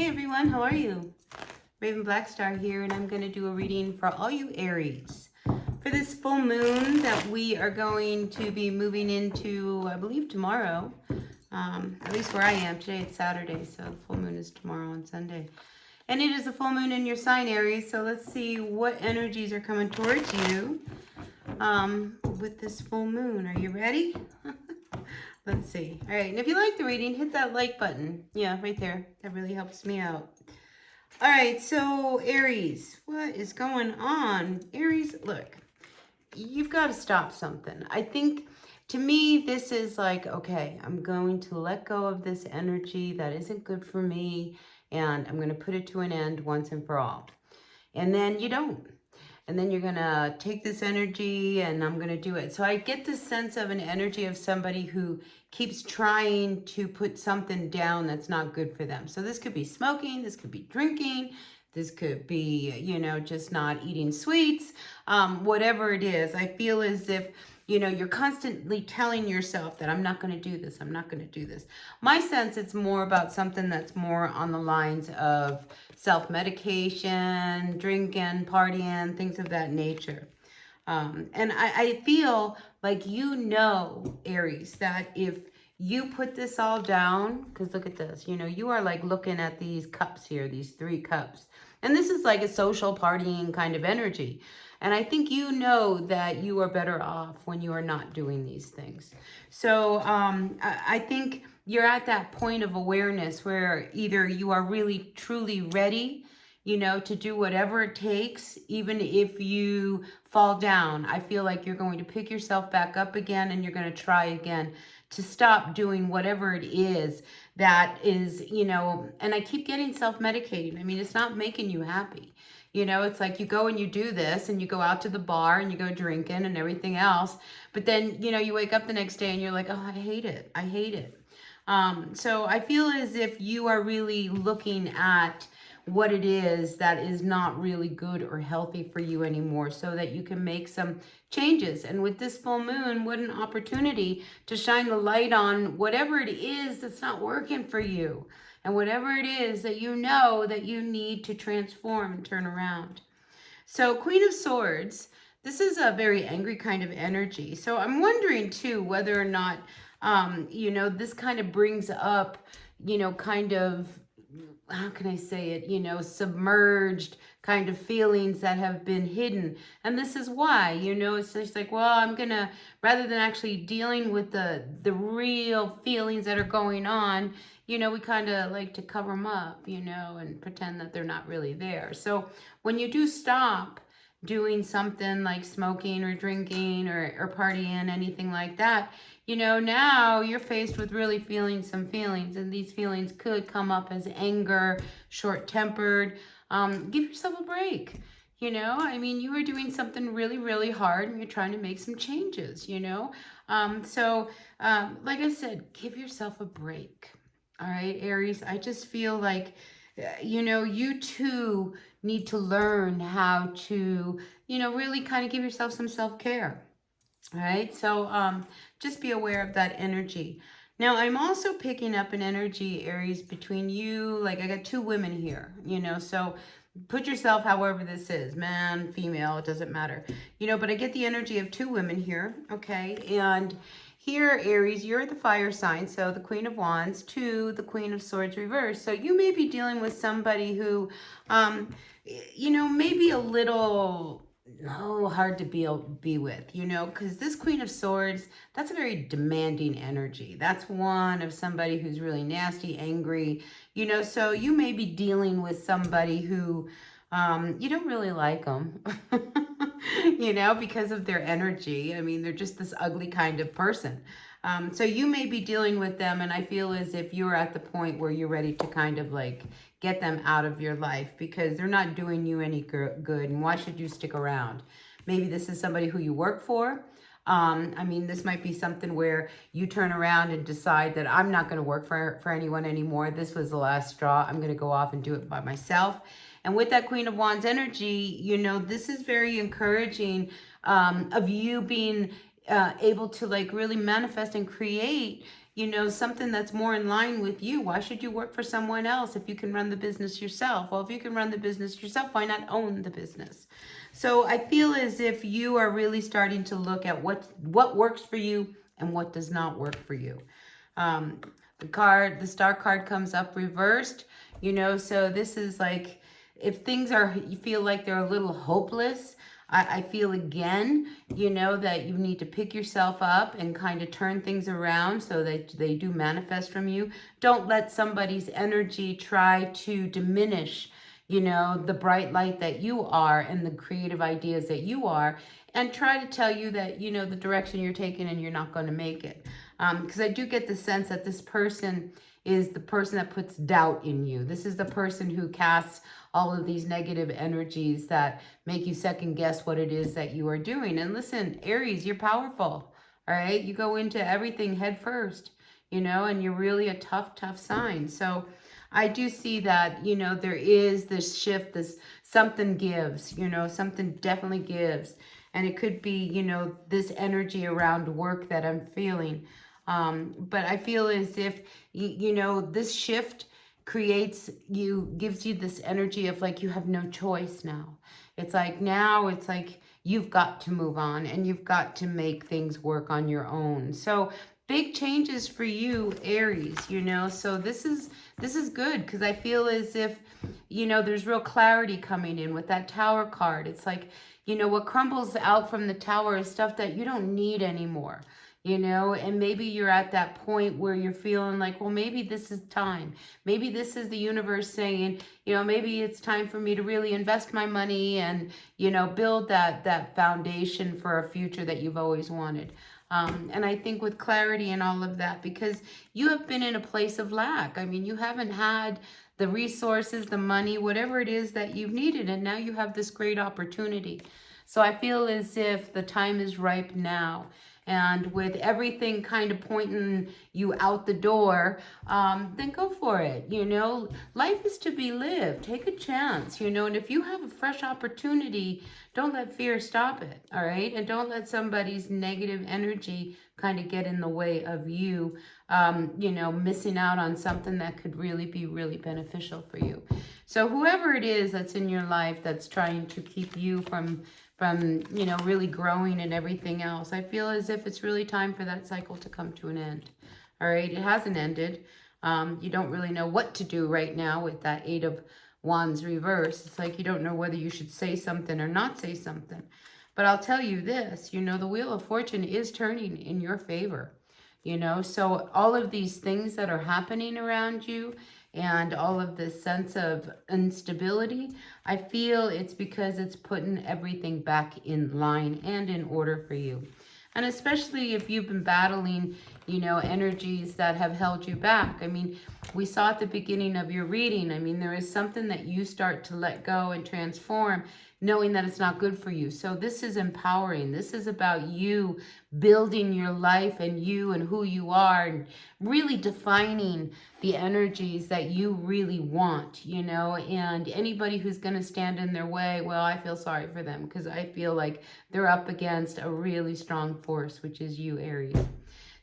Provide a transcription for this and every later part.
Hey everyone, how are you? Raven Blackstar here, and I'm going to do a reading for all you Aries. For this full moon that we are going to be moving into, I believe, tomorrow. At least where I am. Today it's Saturday, so the full moon is tomorrow on Sunday. And it is a full moon in your sign, Aries, so let's see what energies are coming towards you with this full moon. Are you ready? Let's see. All right, and if you like the reading, hit that like button. Yeah, right there. That really helps me out. All right, so Aries, what is going on? Aries, look, you've got to stop something. I think, to me, this is like, okay, I'm going to let go of this energy that isn't good for me, and I'm going to put it to an end once and for all. And then you don't. And then you're going to take this energy and I'm going to do it. So I get this sense of an energy of somebody who keeps trying to put something down that's not good for them. So this could be smoking, this could be drinking, this could be, you know, just not eating sweets, whatever it is. I feel as if, you know, you're constantly telling yourself that I'm not going to do this, I'm not going to do this. My sense, it's more about something that's more on the lines of self-medication, drinking, partying, things of that nature. And I feel like, you know, Aries, that if you put this all down, because look at this, you know, you are like looking at these cups here, these 3 cups. And this is like a social partying kind of energy. And I think you know that you are better off when you are not doing these things. So I think you're at that point of awareness where either you are really truly ready, you know, to do whatever it takes, even if you fall down. I feel like you're going to pick yourself back up again and you're going to try again to stop doing whatever it is that is, you know, and I keep getting self-medicating. I mean, it's not making you happy. You know, it's like you go and you do this and you go out to the bar and you go drinking and everything else. But then, you know, you wake up the next day and you're like, oh, I hate it. I hate it. So I feel as if you are really looking at what it is that is not really good or healthy for you anymore, so that you can make some changes. And with this full moon, what an opportunity to shine the light on whatever it is that's not working for you, and whatever it is that you know that you need to transform and turn around. So Queen of Swords, this is a very angry kind of energy. So I'm wondering too whether or not, you know, this kind of brings up, you know, kind of, how can I say it, you know, submerged kind of feelings that have been hidden. And this is why, you know, it's just like, well, I'm gonna, rather than actually dealing with the real feelings that are going on, you know, we kind of like to cover them up, you know, and pretend that they're not really there. So when you do stop doing something like smoking or drinking or partying, anything like that, you know, now you're faced with really feeling some feelings, and these feelings could come up as anger, short-tempered. Give yourself a break. You know, I mean, you are doing something really, really hard and you're trying to make some changes, you know. Like I said, give yourself a break. All right, Aries, I just feel like, you know, you too need to learn how to, you know, really kind of give yourself some self-care. All right, so just be aware of that energy. Now, I'm also picking up an energy, Aries, between you. Like, I got 2 women here, you know, so put yourself however this is, man, female, it doesn't matter, you know, but I get the energy of 2 women here, okay? And here, Aries, you're the fire sign, so the Queen of Wands to the Queen of Swords reverse. So you may be dealing with somebody who, you know, maybe a little hard to be with, you know, because this Queen of Swords, that's a very demanding energy. That's one of somebody who's really nasty, angry, you know, so you may be dealing with somebody who you don't really like them, you know, because of their energy. I mean, they're just this ugly kind of person. So you may be dealing with them, and I feel as if you're at the point where you're ready to kind of like get them out of your life because they're not doing you any good, and why should you stick around? Maybe this is somebody who you work for. I mean, this might be something where you turn around and decide that I'm not going to work for anyone anymore. This was the last straw. I'm going to go off and do it by myself. And with that Queen of Wands energy, you know, this is very encouraging of you being able to like really manifest and create, you know, something that's more in line with you. Why should you work for someone else if you can run the business yourself? Well, if you can run the business yourself, why not own the business? So I feel as if you are really starting to look at what works for you and what does not work for you. Um, the star card comes up reversed, you know, so this is like, if things are, you feel like they're a little hopeless, I feel again, you know, that you need to pick yourself up and kind of turn things around so that they do manifest from you. Don't let somebody's energy try to diminish, you know, the bright light that you are and the creative ideas that you are, and try to tell you that, you know, the direction you're taking and you're not going to make it. Because I do get the sense that this person is the person that puts doubt in you. This is the person who casts all of these negative energies that make you second guess what it is that you are doing. And listen, Aries, you're powerful. All right. You go into everything head first, you know, and you're really a tough, tough sign. So I do see that, you know, there is this shift, this something gives, you know, something definitely gives. And it could be, you know, this energy around work that I'm feeling. But I feel as if, you know, this shift creates you, gives you this energy of like you have no choice now. It's like now it's like you've got to move on and you've got to make things work on your own. So big changes for you, Aries, you know. So this is good because I feel as if, you know, there's real clarity coming in with that Tower card. It's like, you know, what crumbles out from the Tower is stuff that you don't need anymore, you know, and maybe you're at that point where you're feeling like, well, maybe this is time. Maybe this is the universe saying, you know, maybe it's time for me to really invest my money and, you know, build that foundation for a future that you've always wanted. And I think with clarity and all of that, because you have been in a place of lack. I mean, you haven't had the resources, the money, whatever it is that you've needed. And now you have this great opportunity. So I feel as if the time is ripe now. And with everything kind of pointing you out the door, then go for it. You know, life is to be lived. Take a chance, you know, and if you have a fresh opportunity, don't let fear stop it, all right? And don't let somebody's negative energy kind of get in the way of you, you know, missing out on something that could really be really beneficial for you. So whoever it is that's in your life that's trying to keep you from you know, really growing and everything else, I feel as if it's really time for that cycle to come to an end. All right, it hasn't ended. You don't really know what to do right now with that Eight of Wands reverse. It's like you don't know whether you should say something or not say something. But I'll tell you this, you know, the Wheel of Fortune is turning in your favor. You know, so all of these things that are happening around you and all of this sense of instability, I feel it's because it's putting everything back in line and in order for you. And especially if you've been battling, you know, energies that have held you back. I mean, we saw at the beginning of your reading, I mean, there is something that you start to let go and transform, knowing that it's not good for you. So this is empowering. This is about you building your life and you and who you are and really defining the energies that you really want, you know, and anybody who's going to stand in their way, well, I feel sorry for them because I feel like they're up against a really strong force, which is you, Aries.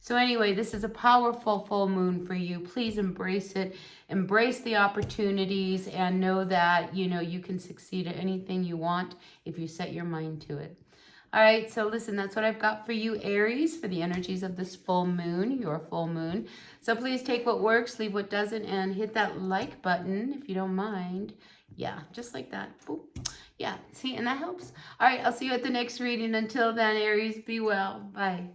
So anyway, this is a powerful full moon for you. Please embrace it. Embrace the opportunities and know that, you know, you can succeed at anything you want if you set your mind to it. All right, so listen, that's what I've got for you, Aries, for the energies of this full moon, your full moon. So please take what works, leave what doesn't, and hit that like button if you don't mind. Yeah, just like that. Boop. Yeah, see, and that helps. All right, I'll see you at the next reading. Until then, Aries, be well. Bye.